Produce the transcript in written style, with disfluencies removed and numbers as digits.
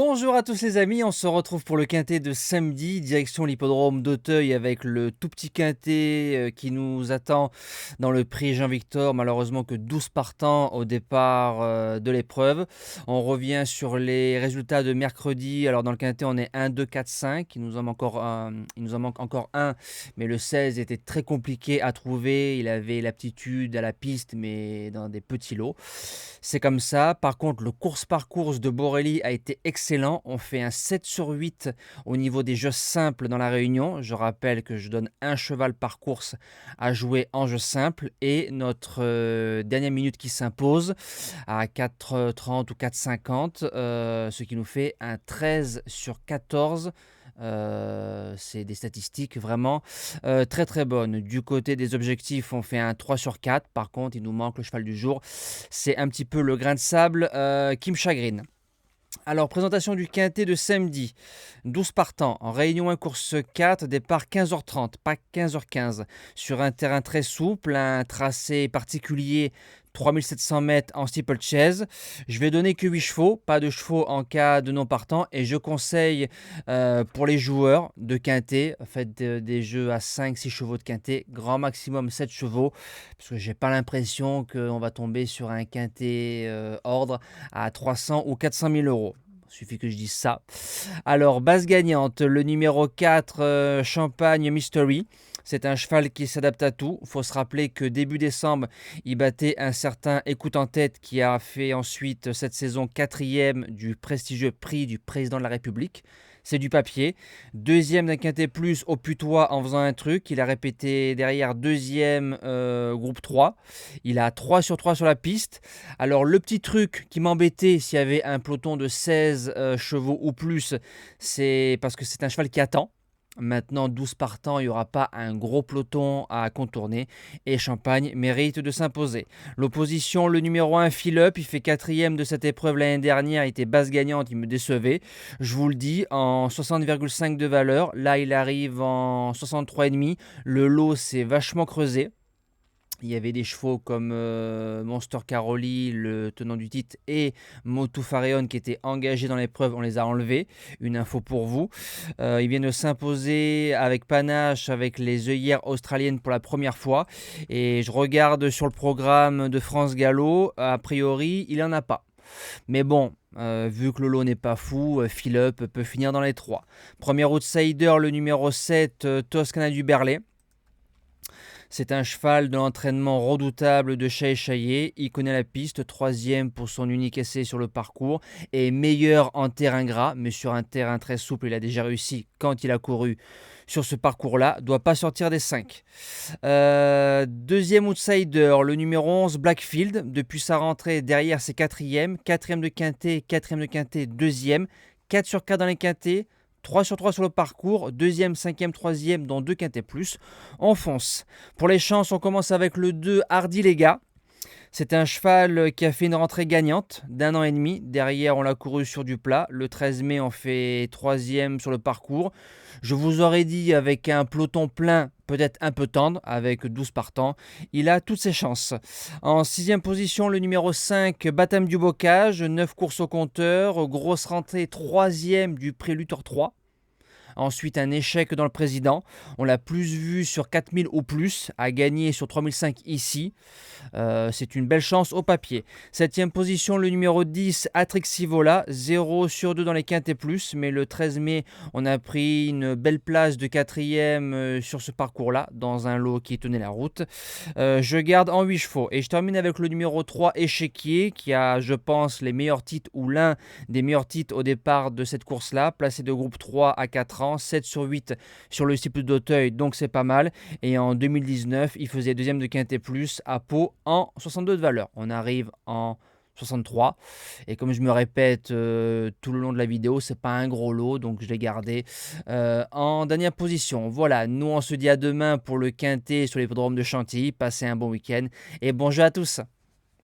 Bonjour à tous les amis, on se retrouve pour le quintet de samedi, direction l'hippodrome d'Auteuil avec le tout petit quintet qui nous attend dans le prix Jean-Victor. Malheureusement que 12 partants au départ de l'épreuve. On revient sur les résultats de mercredi. Alors dans le quintet on est 1, 2, 4, 5, il nous en manque encore un, mais le 16 était très compliqué à trouver. Il avait l'aptitude à la piste mais dans des petits lots. C'est comme ça. Par contre, le course par course de Borelli a été excellent. On fait un 7 sur 8 au niveau des jeux simples dans la réunion. Je rappelle que je donne un cheval par course à jouer en jeu simple. Et notre dernière minute qui s'impose à 4,30 ou 4,50, ce qui nous fait un 13 sur 14. C'est des statistiques vraiment très très bonnes. Du côté des objectifs, on fait un 3 sur 4. Par contre, il nous manque le cheval du jour. C'est un petit peu le grain de sable qui me chagrine. Alors, présentation du quintet de samedi. 12 partants en réunion 1 course 4, départ 15h30, pas 15h15. Sur un terrain très souple, un tracé particulier, 3700 mètres en steeplechase. Je vais donner que 8 chevaux, pas de chevaux en cas de non partant. Et je conseille pour les joueurs de quintet, faites des jeux à 5-6 chevaux de quintet, grand maximum 7 chevaux, parce que j'ai pas l'impression qu'on va tomber sur un quintet ordre à 300 ou 400 000 euros. Il suffit que je dise ça. Alors, base gagnante, le numéro 4, Champagne Mystery. C'est un cheval qui s'adapte à tout. Il faut se rappeler que début décembre, il battait un certain Écoute en tête qui a fait ensuite cette saison 4e du prestigieux prix du président de la République. C'est du papier. Deuxième d'un quintet plus au putois en faisant un truc. Il a répété derrière deuxième groupe 3. Il a 3 sur 3 sur la piste. Alors le petit truc qui m'embêtait s'il y avait un peloton de 16 chevaux ou plus, c'est parce que c'est un cheval qui attend. Maintenant, 12 partants, il n'y aura pas un gros peloton à contourner et Champagne mérite de s'imposer. L'opposition, le numéro 1, Philip, il fait 4e de cette épreuve l'année dernière, il était base gagnante, il me décevait. Je vous le dis, en 60,5 de valeur, là il arrive en 63,5. Le lot s'est vachement creusé. Il y avait des chevaux comme Monster Caroli, le tenant du titre, et Motu Fareon qui étaient engagés dans l'épreuve. On les a enlevés. Une info pour vous. Il vient de s'imposer avec panache avec les œillères australiennes pour la première fois. Et je regarde sur le programme de France Gallo. A priori, il n'en a pas. Mais bon, vu que le lot n'est pas fou, Philip peut finir dans les 3. Premier outsider, le numéro 7, Toscana du Berlay. C'est un cheval de l'entraînement redoutable de Chat Chaillet. Il connaît la piste, 3e pour son unique essai sur le parcours, et meilleur en terrain gras, mais sur un terrain très souple, il a déjà réussi quand il a couru sur ce parcours-là. Doit pas sortir des 5. Deuxième outsider, le numéro 11, Blackfield. Depuis sa rentrée, derrière c'est 4e. 4e de quintet, 4e de quintet, 2e. 4 sur 4 dans les quintets. 3 sur 3 sur le parcours, 2e, 5e, 3e dans 2 quintets plus. On fonce. Pour les chances, on commence avec le 2, Hardy Lega. C'est un cheval qui a fait une rentrée gagnante d'1 an et demi. Derrière, on l'a couru sur du plat. Le 13 mai, on fait 3e sur le parcours. Je vous aurais dit avec un peloton plein, peut-être un peu tendre, avec 12 partants. Il a toutes ses chances. En 6e position, le numéro 5, Baptême du Bocage. 9 courses au compteur. Grosse rentrée, 3e du prix Luthor 3. Ensuite, un échec dans le président. On l'a plus vu sur 4000 ou plus, a gagné sur 3005 ici. C'est une belle chance au papier. 7e position, le numéro 10, Atrixivola, 0 sur 2 dans les quintés plus, mais le 13 mai, on a pris une belle place de 4e sur ce parcours-là, dans un lot qui tenait la route. Je garde en 8 chevaux. Et je termine avec le numéro 3, Échiquier, qui a, je pense, les meilleurs titres, ou l'un des meilleurs titres au départ de cette course-là, placé de groupe 3 à 4 ans, 7 sur 8 sur le cycle d'Auteuil, donc c'est pas mal. Et en 2019, il faisait 2e de quintet plus à Pau en 62 de valeur. On arrive en 63. Et comme je me répète tout le long de la vidéo, c'est pas un gros lot, donc je l'ai gardé en dernière position. Voilà, nous on se dit à demain pour le quintet sur l'hippodrome de Chantilly. Passez un bon week-end et bon jeu à tous.